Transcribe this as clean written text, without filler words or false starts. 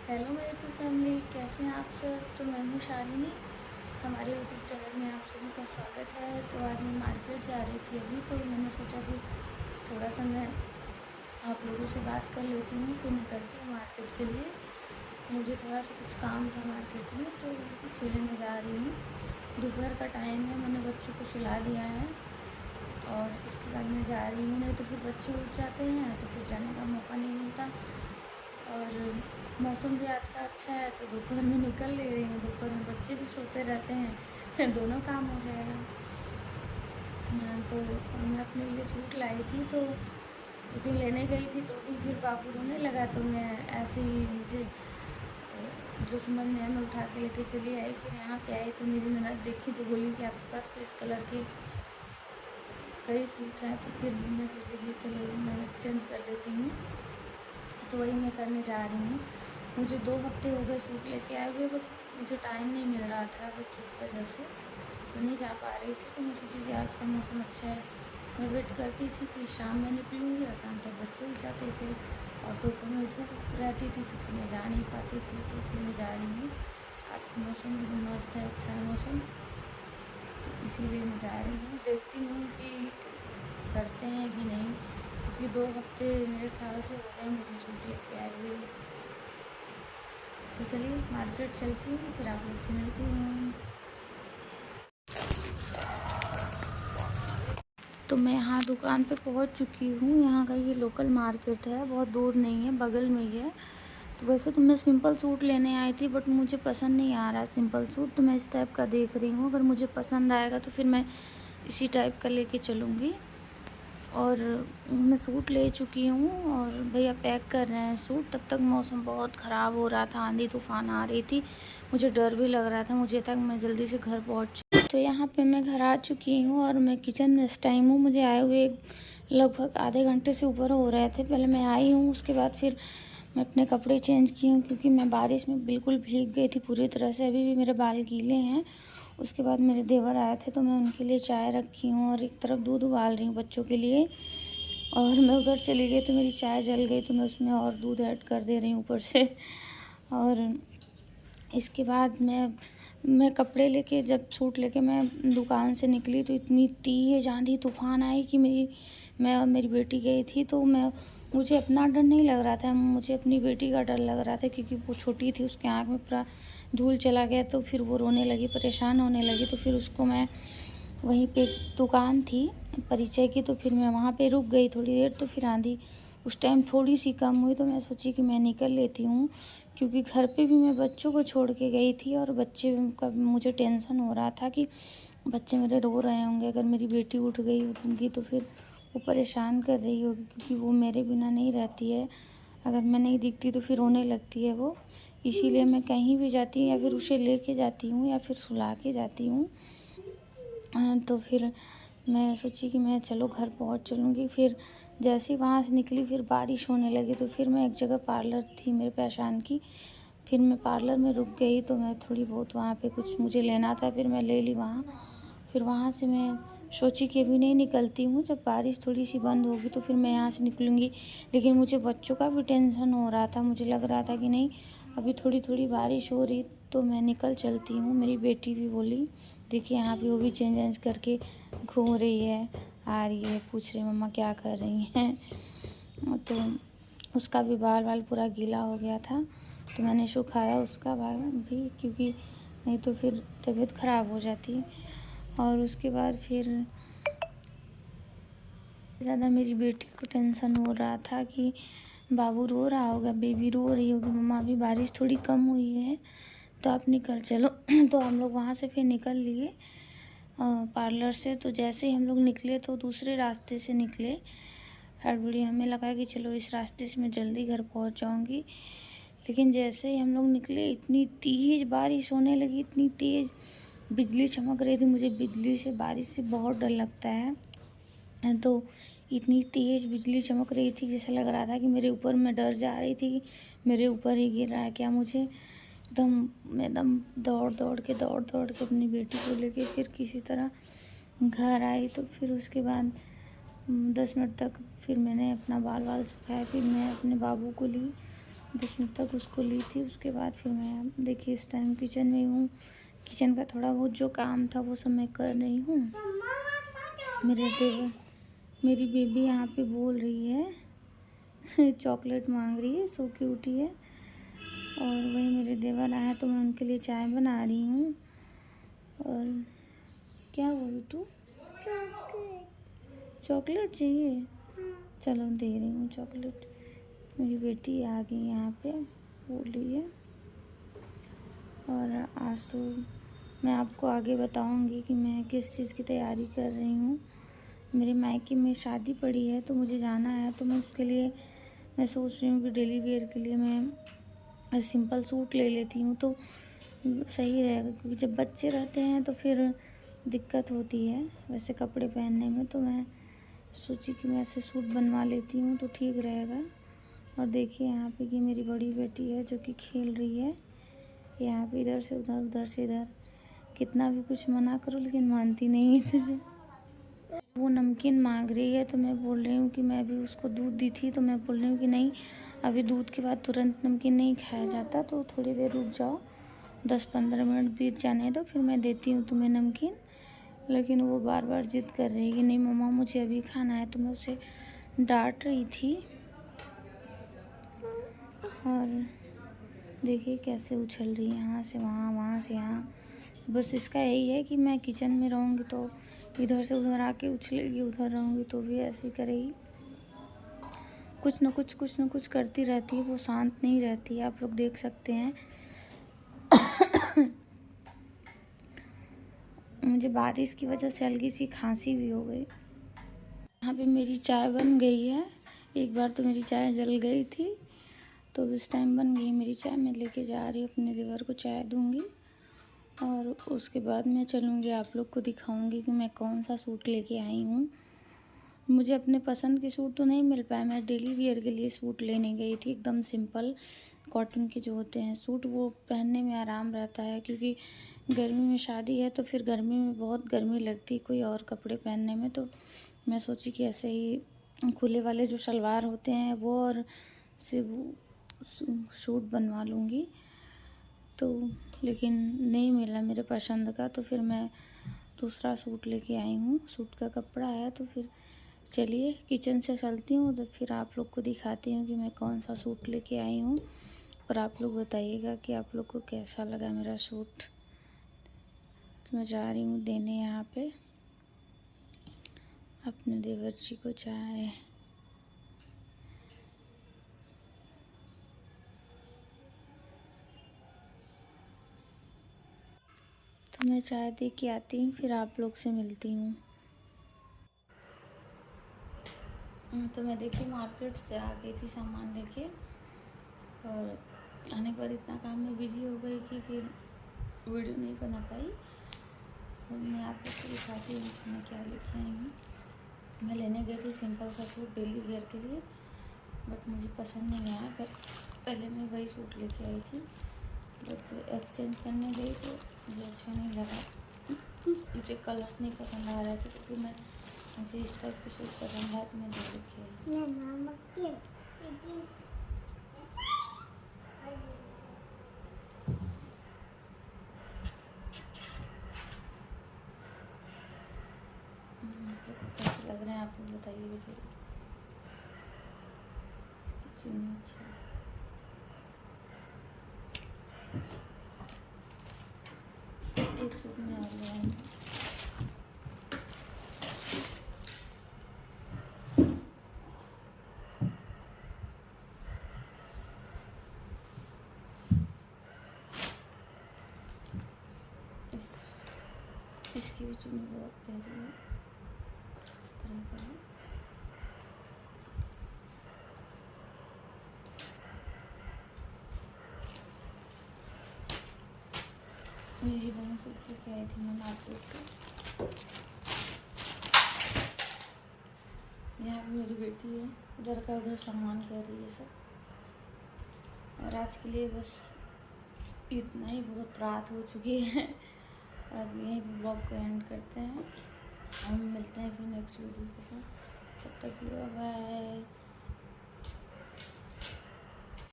Hello मेरी YouTube family, कैसे हैं आप सब। तो मैं हूँ शालिनी। हमारे यूट्यूब चैनल में आप सभी का स्वागत है। तो आज मैं मार्केट जा रही थी अभी, तो मैंने सोचा कि थोड़ा सा मैं आप लोगों से बात कर लेती हूँ, फिर निकलती हूँ मार्केट के लिए। मुझे थोड़ा सा कुछ काम था मार्केट में, तो इसीलिए मैं जा रही हूँ। दोपहर का टाइम है, मैंने बच्चों को सुला दिया है और इसके बाद मैं जा रही हूँ। नहीं तो फिर बच्चे उठ जाते हैं तो फिर जाने का मौका नहीं मिलता। और मौसम भी आज का अच्छा है, तो दोपहर में निकल ले रही हूँ। दोपहर में बच्चे भी सोते रहते हैं दोनों काम हो जाएगा। तो मैं अपने लिए सूट लाई थी, तो उस दिन लेने गई थी तो भी फिर बाबू रोने लगा, तो मैं ऐसे ही मुझे जो समझ में आया मैं उठा के लेके चली आई। फिर यहाँ पे आई तो मेरी ननद देखी तो बोली कि आपके पास तो इस कलर के कई सूट हैं। तो फिर मैं सोची कि चलो मैं एक्सचेंज कर देती हूँ, तो वही मैं करने जा रही हूँ। मुझे 2 हफ्ते हो गए सूट लेके आए हुए, बट मुझे टाइम नहीं मिल रहा था बच्चों की वजह से, तो नहीं जा पा रही थी। तो मैं सोची कि आज का मौसम अच्छा है, मैं वेट करती थी कि शाम में निकलूँगी और शाम तक बच्चे उठ जाते थे और दोपहर में धूप रहती थी तो फिर मैं जा नहीं पाती थी, तो इसलिए मैं जा रही हूँ। आज का मौसम भी मस्त है, अच्छा है मौसम, तो इसीलिए मैं जा रही हूँ। देखती हूँ कि करते हैं कि नहीं, क्योंकि 2 हफ्ते मेरे ख्याल से हो गए मुझे सूट लेके आए हुए। तो चलिए मार्केट चलती हूँ, फिर आप लोग से मिलती हूँ। तो मैं यहाँ दुकान पे पहुँच चुकी हूँ। यहाँ का ये लोकल मार्केट है, बहुत दूर नहीं है, बगल में ही है। तो वैसे तो मैं सिंपल सूट लेने आई थी, बट मुझे पसंद नहीं आ रहा है सिंपल सूट, तो मैं इस टाइप का देख रही हूँ। अगर मुझे पसंद आएगा तो फिर मैं इसी टाइप का लेके चलूँगी। और मैं सूट ले चुकी हूँ और भैया पैक कर रहे हैं सूट। तब तक मौसम बहुत ख़राब हो रहा था, आंधी तूफ़ान आ रही थी, मुझे डर भी लग रहा था। मुझे तक मैं जल्दी से घर पहुँच, तो यहाँ पे मैं घर आ चुकी हूँ और मैं किचन में इस टाइम हूँ। मुझे आए हुए लगभग आधे घंटे से ऊपर हो रहे थे। पहले मैं आई हूँ, उसके बाद फिर मैं अपने कपड़े चेंज की हूँ, क्योंकि मैं बारिश में बिल्कुल भीग गई थी पूरी तरह से। अभी भी मेरे बाल गीले हैं। उसके बाद मेरे देवर आए थे तो मैं उनके लिए चाय रखी हूँ और एक तरफ दूध उबाल रही हूँ बच्चों के लिए। और मैं उधर चली गई तो मेरी चाय जल गई, तो मैं उसमें और दूध ऐड कर दे रही हूँ ऊपर से। और इसके बाद मैं कपड़े लेके, जब सूट लेके मैं दुकान से निकली तो इतनी तेज़ आंधी तूफ़ान आई कि मैं और मेरी बेटी गई थी। तो मुझे अपना डर नहीं लग रहा था, मुझे अपनी बेटी का डर लग रहा था, क्योंकि वो छोटी थी, उसके आँख में पूरा धूल चला गया। तो फिर वो रोने लगी, परेशान होने लगी। तो फिर उसको मैं वहीं पे एक दुकान थी परिचय की, तो फिर मैं वहाँ पे रुक गई थोड़ी देर। तो फिर आंधी उस टाइम थोड़ी सी कम हुई, तो मैं सोची कि मैं निकल लेती हूँ, क्योंकि घर पे भी मैं बच्चों को छोड़ के गई थी और बच्चे का मुझे टेंशन हो रहा था कि बच्चे मेरे रो रहे होंगे। अगर मेरी बेटी उठ गई होगी तो फिर वो परेशान कर रही होगी, क्योंकि वो मेरे बिना नहीं रहती है। अगर मैं नहीं दिखती तो फिर रोने लगती है वो। इसीलिए मैं कहीं भी जाती हूँ या फिर उसे लेके जाती हूँ या फिर सुला के जाती हूँ। तो फिर मैं सोची कि मैं चलो घर पहुंच चलूँगी। फिर जैसे ही वहाँ से निकली फिर बारिश होने लगी, तो फिर मैं एक जगह पार्लर थी मेरे पहचान की, फिर मैं पार्लर में रुक गई। तो मैं थोड़ी बहुत वहाँ पे कुछ मुझे लेना था, फिर मैं ले ली वहाँ। फिर वहाँ से मैं सोची कि अभी नहीं निकलती हूँ, जब बारिश थोड़ी सी बंद होगी तो फिर मैं यहाँ से निकलूँगी। लेकिन मुझे बच्चों का भी टेंशन हो रहा था, मुझे लग रहा था कि नहीं अभी थोड़ी थोड़ी बारिश हो रही तो मैं निकल चलती हूँ। मेरी बेटी भी बोली, देखिए यहाँ पे वो भी चेंज वेंज करके घूम रही है, आ रही है, पूछ रही मम्मा क्या कर रही हैं। तो उसका भी बाल वाल पूरा गीला हो गया था, तो मैंने सुखाया उसका बाल भी, क्योंकि नहीं तो फिर तबीयत ख़राब हो जाती। और उसके बाद फिर ज़्यादा मेरी बेटी को टेंशन हो रहा था कि बाबू रो रहा होगा, बेबी रो रही होगी, मम्मा अभी बारिश थोड़ी कम हुई है तो आप निकल चलो। तो हम लोग वहाँ से फिर निकल लिए पार्लर से। तो जैसे ही हम लोग निकले तो दूसरे रास्ते से निकले, हड़बड़ी हमें लगा कि चलो इस रास्ते से मैं जल्दी घर पहुँच जाऊँगी। लेकिन जैसे ही हम लोग निकले इतनी तेज़ बारिश होने लगी, इतनी तेज़ बिजली चमक रही थी। मुझे बिजली से, बारिश से बहुत डर लगता है। तो इतनी तेज़ बिजली चमक रही थी, जैसा लग रहा था कि मेरे ऊपर, मैं डर जा रही थी कि मेरे ऊपर ही गिर रहा है क्या। मुझे मैं एकदम दौड़ दौड़ के अपनी बेटी को लेके फिर किसी तरह घर आई। तो फिर उसके बाद 10 मिनट तक फिर मैंने अपना बाल वाल सुखाया, फिर मैं अपने बाबू को ली, 10 मिनट तक उसको ली थी। उसके बाद फिर मैं देखिए इस टाइम किचन में हूँ। किचन का थोड़ा बहुत जो काम था वो सब मैं कर रही हूँ। मेरी बेबी यहाँ पे बोल रही है चॉकलेट मांग रही है, सो क्यूटी है। और वही मेरे देवर आया तो मैं उनके लिए चाय बना रही हूँ। और क्या बोलूँ तू, चॉकलेट चाहिए? चलो दे रही हूँ चॉकलेट। मेरी बेटी आ गई यहाँ पे, बोल रही है। और आज तो मैं आपको आगे बताऊँगी कि मैं किस चीज़ की तैयारी कर रही हूँ। मेरे मायके में शादी पड़ी है तो मुझे जाना है, तो मैं उसके लिए मैं सोच रही हूँ कि डेली वेयर के लिए मैं सिंपल सूट ले लेती हूँ तो सही रहेगा, क्योंकि जब बच्चे रहते हैं तो फिर दिक्कत होती है वैसे कपड़े पहनने में। तो मैं सोची कि मैं ऐसे सूट बनवा लेती हूँ तो ठीक रहेगा। और देखिए यहाँ पे ये मेरी बड़ी बेटी है जो कि खेल रही है यहाँ पे, इधर से उधर उधर से इधर। कितना भी कुछ मना करो लेकिन मानती नहीं है तुझे। वो नमकीन मांग रही है तो मैं बोल रही हूँ कि मैं अभी उसको दूध दी थी, तो मैं बोल रही हूँ कि नहीं, अभी दूध के बाद तुरंत नमकीन नहीं खाया जाता, तो थोड़ी देर रुक जाओ, 10-15 मिनट बीत जाने दो, फिर मैं देती हूँ तुम्हें नमकीन। लेकिन वो बार बार ज़िद कर रही है कि नहीं मम्मा मुझे अभी खाना है, तो मैं उसे डांट रही थी। और देखिए कैसे उछल रही है, यहाँ से वहाँ, वहाँ से यहाँ। बस इसका यही है कि मैं किचन में रहूँगी तो इधर से उधर आके उछलेगी, उधर रहूँगी तो भी ऐसे ही करेगी। कुछ न कुछ करती रहती है, वो शांत नहीं रहती है, आप लोग देख सकते हैं। मुझे बारिश की वजह से हल्की सी खांसी भी हो गई। यहाँ पे मेरी चाय बन गई है। एक बार तो मेरी चाय जल गई थी, तो इस टाइम बन गई मेरी चाय। मैं लेके जा रही हूँ, अपने देवर को चाय दूँगी और उसके बाद मैं चलूँगी, आप लोग को दिखाऊँगी कि मैं कौन सा सूट लेके आई हूँ। मुझे अपने पसंद के सूट तो नहीं मिल पाए, मैं डेली वियर के लिए सूट लेने गई थी, एकदम सिंपल कॉटन के जो होते हैं सूट, वो पहनने में आराम रहता है, क्योंकि गर्मी में शादी है तो फिर गर्मी में बहुत गर्मी लगती कोई और कपड़े पहनने में। तो मैं सोची कि ऐसे ही खुले वाले जो सलवार होते हैं वो और सिर्फ सूट बनवा लूँगी। तो लेकिन नहीं मिला मेरे पसंद का, तो फिर मैं दूसरा सूट लेके आई हूँ। सूट का कपड़ा है, तो फिर चलिए किचन से चलती हूँ, तो फिर आप लोग को दिखाती हूँ कि मैं कौन सा सूट लेके आई हूँ। और आप लोग बताइएगा कि आप लोग को कैसा लगा मेरा सूट। तो मैं जा रही हूँ देने यहाँ पे अपने देवर जी को चाय। तो मैं चाय दे के आती हूँ, फिर आप लोग से मिलती हूँ। तो मैं देखिए मार्केट से आ गई थी सामान लेके, और आने के बाद इतना काम में बिजी हो गई कि फिर वीडियो नहीं बना पाई। और मैं आप लोग को दिखाती हूँ कि मैं क्या लेके आई हूँ। मैं लेने गई थी सिंपल सा सूट डेली वेयर के लिए, बट मुझे पसंद नहीं आया। पहले मैं वही सूट लेके आई थी, बट एक्सचेंज करने गई तो मुझे अच्छा नहीं लगा। मुझे कलर्स नहीं पसंद आ रहे थे, क्योंकि मुझे इस टाइप के सूट पसंद है, तो मैं दे लेके आई। कैसे लग रहे हैं आप लोग बताइए जरूर। इसकी चुन्नी अच्छी है। एक सूट में आ गया है। इसकी भी चुन्नी बहुत प्यारी है, इस तरह का है। यही दोनों सूट लेके आई थी मैं मार्केट से। यहाँ भी मेरी बेटी है, इधर का उधर सामान कर रही है सब। और आज के लिए बस इतना ही, बहुत रात हो चुकी है। अब यहीं ब्लॉग को एंड करते हैं, हम मिलते हैं फिर नेक्स्ट वीडियो के साथ। तब तक बाय।